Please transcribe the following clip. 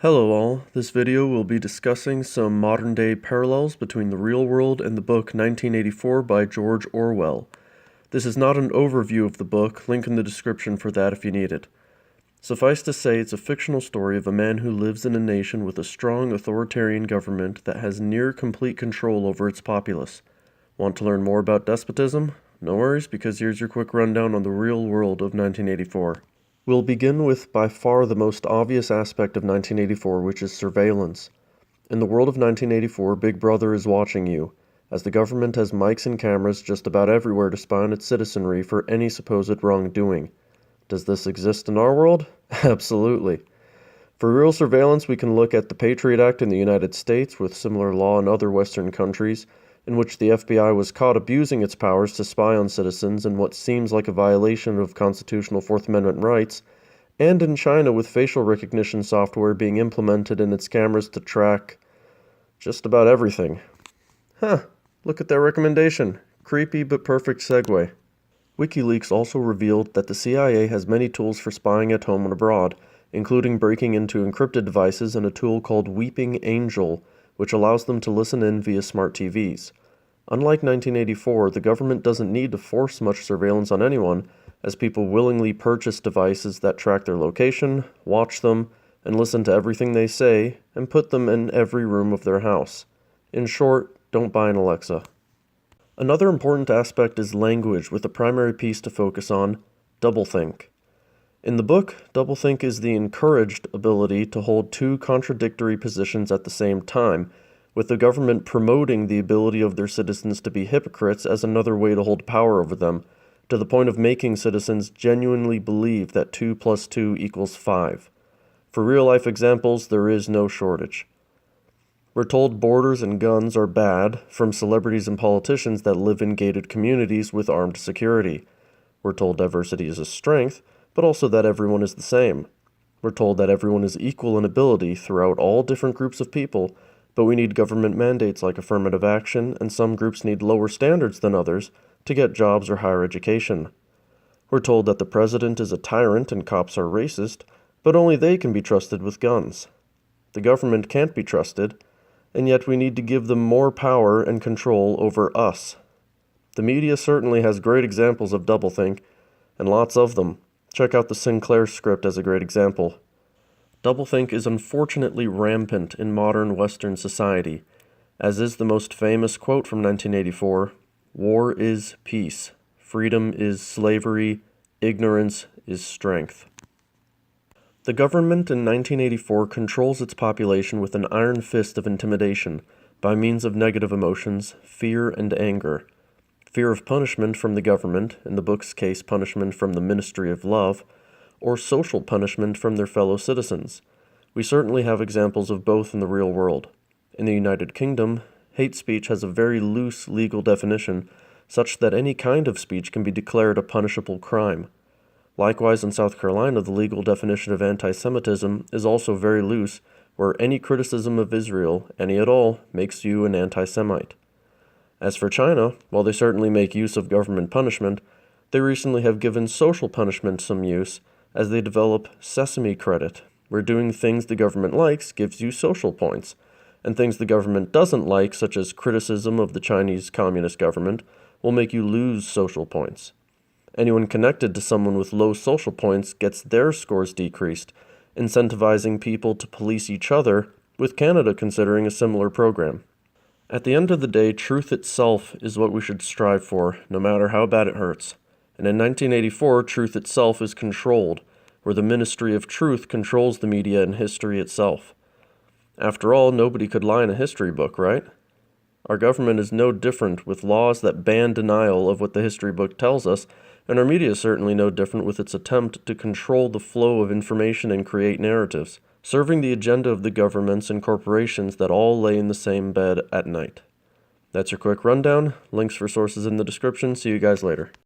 Hello all, this video will be discussing some modern-day parallels between the real world and the book 1984 by George Orwell. This is not an overview of the book, link in the description for that if you need it. Suffice to say, it's a fictional story of a man who lives in a nation with a strong authoritarian government that has near complete control over its populace. Want to learn more about despotism? No worries, because here's your quick rundown on the real world of 1984. We'll begin with by far the most obvious aspect of 1984, which is surveillance. In the world of 1984, Big Brother is watching you, as the government has mics and cameras just about everywhere to spy on its citizenry for any supposed wrongdoing. Does this exist in our world? Absolutely. For real surveillance, we can look at the Patriot Act in the United States, with similar law in other Western countries, in which the FBI was caught abusing its powers to spy on citizens in what seems like a violation of constitutional Fourth Amendment rights, and in China with facial recognition software being implemented in its cameras to track just about everything. Look at that recommendation. Creepy but perfect segue. WikiLeaks also revealed that the CIA has many tools for spying at home and abroad, including breaking into encrypted devices and a tool called Weeping Angel, which allows them to listen in via smart TVs. Unlike 1984, the government doesn't need to force much surveillance on anyone, as people willingly purchase devices that track their location, watch them, and listen to everything they say, and put them in every room of their house. In short, don't buy an Alexa. Another important aspect is language, with the primary piece to focus on: doublethink. In the book, doublethink is the encouraged ability to hold two contradictory positions at the same time, with the government promoting the ability of their citizens to be hypocrites as another way to hold power over them, to the point of making citizens genuinely believe that 2 + 2 = 5. For real-life examples, there is no shortage. We're told borders and guns are bad from celebrities and politicians that live in gated communities with armed security. We're told diversity is a strength, but also that everyone is the same. We're told that everyone is equal in ability throughout all different groups of people, but we need government mandates like affirmative action, and some groups need lower standards than others to get jobs or higher education. We're told that the president is a tyrant and cops are racist, but only they can be trusted with guns. The government can't be trusted, and yet we need to give them more power and control over us. The media certainly has great examples of doublethink, and lots of them. Check out the Sinclair script as a great example. Doublethink is unfortunately rampant in modern Western society, as is the most famous quote from 1984, "War is peace, freedom is slavery, ignorance is strength." The government in 1984 controls its population with an iron fist of intimidation by means of negative emotions, fear and anger. Fear of punishment from the government, in the book's case punishment from the Ministry of Love, or social punishment from their fellow citizens. We certainly have examples of both in the real world. In the United Kingdom, hate speech has a very loose legal definition, such that any kind of speech can be declared a punishable crime. Likewise, in South Carolina, the legal definition of anti-Semitism is also very loose, where any criticism of Israel, any at all, makes you an anti-Semite. As for China, while they certainly make use of government punishment, they recently have given social punishment some use as they develop sesame credit, where doing things the government likes gives you social points, and things the government doesn't like, such as criticism of the Chinese Communist government, will make you lose social points. Anyone connected to someone with low social points gets their scores decreased, incentivizing people to police each other, with Canada considering a similar program. At the end of the day, truth itself is what we should strive for, no matter how bad it hurts. And in 1984, truth itself is controlled, where the Ministry of Truth controls the media and history itself. After all, nobody could lie in a history book, right? Our government is no different, with laws that ban denial of what the history book tells us, and our media is certainly no different with its attempt to control the flow of information and create narratives, serving the agenda of the governments and corporations that all lay in the same bed at night. That's your quick rundown. Links for sources in the description. See you guys later.